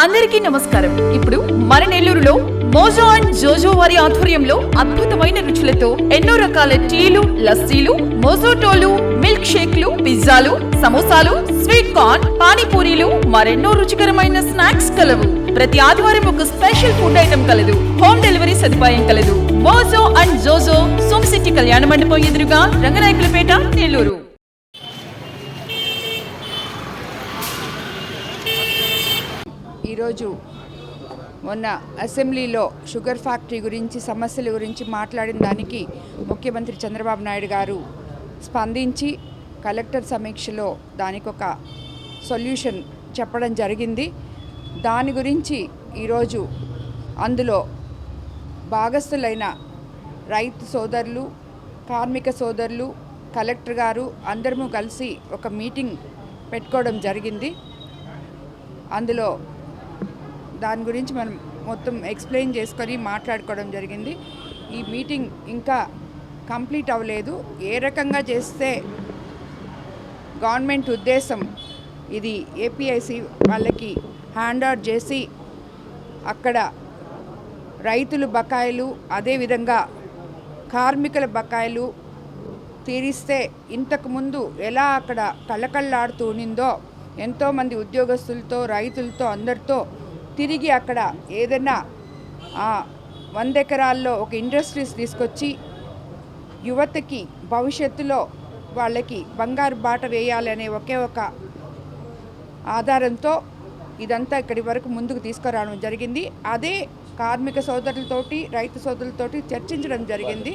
అందరికీ నమస్కారం. ఇప్పుడు మన నెల్లూరులో మోజో అండ్ జోజో వారి ఆధ్వర్యంలో అద్భుతమైన రుచులతో ఎన్నో రకాల టీలు, లస్సీలు, మోజోటోలు, మిల్క్ షేక్లు, పిజ్జాలు, సమోసాలు, స్వీట్ కార్న్, పానీపూరీలు, మరెన్నో రుచికరమైన స్నాక్స్ కలవు. ప్రతి ఆదివారం ఒక స్పెషల్ ఫుడ్ ఐటమ్ కలదు. హోమ్ డెలివరీ సదుపాయం కలదు. మోజో అండ్ జోజో, సోమ్ సిటీ కళ్యాణ మండపం ఎదురుగా, రంగనాయకులపేట, నెల్లూరు. ఈరోజు మొన్న అసెంబ్లీలో షుగర్ ఫ్యాక్టరీ గురించి సమస్యల గురించి మాట్లాడిన దానికి ముఖ్యమంత్రి చంద్రబాబు నాయుడు గారు స్పందించి కలెక్టర్ సమీక్షలో దానికి ఒక సొల్యూషన్ చెప్పడం జరిగింది. దాని గురించి ఈరోజు అందులో భాగస్థులైన రైతు సోదరులు, కార్మిక సోదరులు, కలెక్టర్ గారు అందరము కలిసి ఒక మీటింగ్ పెట్టుకోవడం జరిగింది. అందులో దాని గురించి మనం మొత్తం ఎక్స్ప్లెయిన్ చేసుకొని మాట్లాడుకోవడం జరిగింది. ఈ మీటింగ్ ఇంకా కంప్లీట్ అవ్వలేదు. ఏ రకంగా చేస్తే గవర్నమెంట్ ఉద్దేశం ఇది ఏపీఐసి వాళ్ళకి హ్యాండ్ ఓవర్ చేసి అక్కడ రైతుల బకాయిలు, అదేవిధంగా కార్మికుల బకాయిలు తీరిస్తే ఇంతకుముందు ఎలా అక్కడ కళ్ళకళ్ళాడుతూ ఉన్నిందో ఎంతోమంది ఉద్యోగస్తులతో, రైతులతో, అందరితో తిరిగి అక్కడ ఏదైనా 100 ఎకరాల్లో ఒక ఇండస్ట్రీస్ తీసుకొచ్చి యువతకి భవిష్యత్తులో వాళ్ళకి బంగారు బాట వేయాలనే ఒకే ఒక ఆధారంతో ఇదంతా ఇక్కడి వరకు ముందుకు తీసుకురావడం జరిగింది. అదే కార్మిక సోదరులతోటి, రైతు సోదరులతోటి చర్చించడం జరిగింది.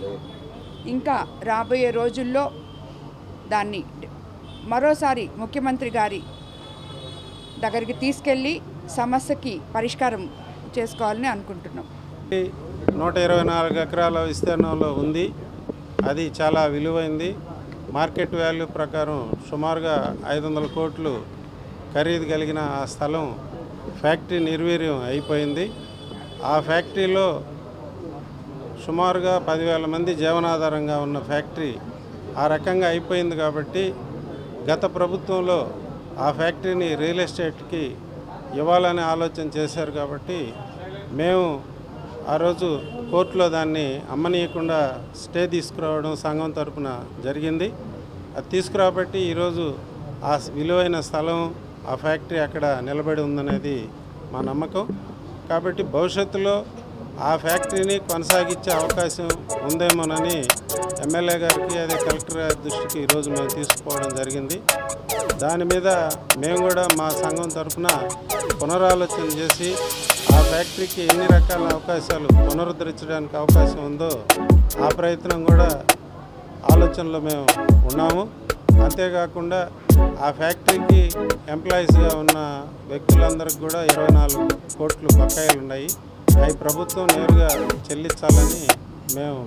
ఇంకా రాబోయే రోజుల్లో దాన్ని మరోసారి ముఖ్యమంత్రి గారి దగ్గరికి తీసుకెళ్ళి సమస్యకి పరిష్కారం చేసుకోవాలని అనుకుంటున్నాం. 124 ఎకరాల విస్తీర్ణంలో ఉంది. అది చాలా విలువైంది. మార్కెట్ వాల్యూ ప్రకారం సుమారుగా 500 కోట్లు ఖరీదు కలిగిన ఆ స్థలం ఫ్యాక్టరీ నిర్వీర్యం అయిపోయింది. ఆ ఫ్యాక్టరీలో సుమారుగా 10,000 మంది జీవనాధారంగా ఉన్న ఫ్యాక్టరీ ఆ రకంగా అయిపోయింది. కాబట్టి గత ప్రభుత్వంలో ఆ ఫ్యాక్టరీని రియల్ ఎస్టేట్కి ఇవ్వాలని ఆలోచన చేశారు. కాబట్టి మేము ఆ రోజు కోర్టులో దాన్ని అమ్మనీయకుండా స్టే తీసుకురావడం సంఘం తరపున జరిగింది. అది తీసుకురాబట్టి ఈరోజు ఆ విలువైన స్థలం, ఆ ఫ్యాక్టరీ అక్కడ నిలబడి ఉందనేది మా నమ్మకం. కాబట్టి భవిష్యత్తులో ఆ ఫ్యాక్టరీని కొనసాగించే అవకాశం ఉందేమోనని ఎమ్మెల్యే గారికి, అదే కలెక్టర్ గారి దృష్టికి ఈరోజు మేము తీసుకుపోవడం జరిగింది. దాని మీద మేము కూడా మా సంఘం తరఫున పునరాలోచన చేసి ఆ ఫ్యాక్టరీకి ఎన్ని రకాల అవకాశాలు పునరుద్ధరించడానికి అవకాశం ఉందో ఆ ప్రయత్నం కూడా ఆలోచనలో మేము ఉన్నాము. అంతేకాకుండా ఆ ఫ్యాక్టరీకి ఎంప్లాయీస్గా ఉన్న వ్యక్తులందరికీ కూడా 24 కోట్లు బకాయిలు ఉన్నాయి. అవి ప్రభుత్వం నేరుగా చెల్లించాలని మేము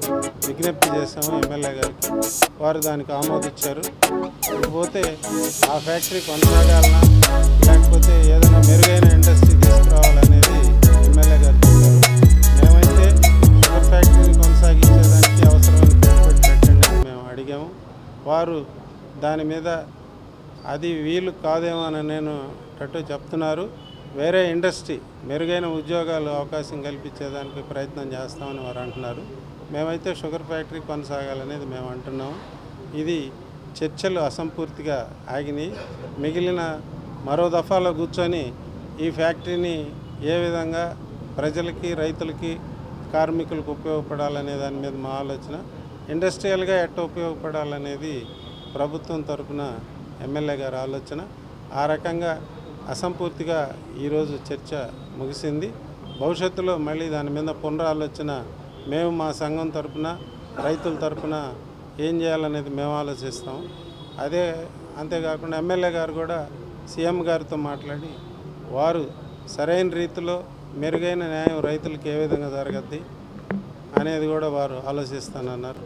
విజ్ఞప్తి చేసాము ఎమ్మెల్యే గారికి. వారు దానికి ఆమోదించారు. పోతే ఆ ఫ్యాక్టరీ కొనసాగాలన్నా లేకపోతే ఏదైనా మెరుగైన ఇండస్ట్రీ తీసుకురావాలనేది ఎమ్మెల్యే గారు చెప్పారు. మేమైతే షుగర్ ఫ్యాక్టరీని కొనసాగించేదానికి అవసరమైన పెట్టుబడి పెట్టండి అని మేము అడిగాము. వారు దాని మీద అది వీలు కాదేమో అని నేను చెప్తున్నారు. వేరే ఇండస్ట్రీ, మెరుగైన ఉద్యోగాలు అవకాశం కల్పించేదానికి ప్రయత్నం చేస్తామని వారు అంటున్నారు. మేమైతే షుగర్ ఫ్యాక్టరీ కొనసాగాలనేది మేము అంటున్నాము. ఇది చర్చలు అసంపూర్తిగా ఆగినాయి. మిగిలిన మరో దఫాలో కూర్చొని ఈ ఫ్యాక్టరీని ఏ విధంగా ప్రజలకి, రైతులకి, కార్మికులకు ఉపయోగపడాలనే దాని మీద మా ఆలోచన. ఇండస్ట్రియల్గా ఎట్ట ఉపయోగపడాలనేది ప్రభుత్వం తరఫున ఎమ్మెల్యే గారి ఆలోచన. ఆ రకంగా అసంపూర్తిగా ఈరోజు చర్చ ముగిసింది. భవిష్యత్తులో మళ్ళీ దాని మీద పునరాలోచన మేము మా సంఘం తరఫున, రైతుల తరఫున ఏం చేయాలనేది మేము ఆలోచిస్తాం. అంతేకాకుండా ఎమ్మెల్యే గారు కూడా సీఎం గారితో మాట్లాడి వారు సరైన రీతిలో మెరుగైన న్యాయం రైతులకు ఏ విధంగా జరగద్ది అనేది కూడా వారు ఆలోచిస్తానన్నారు.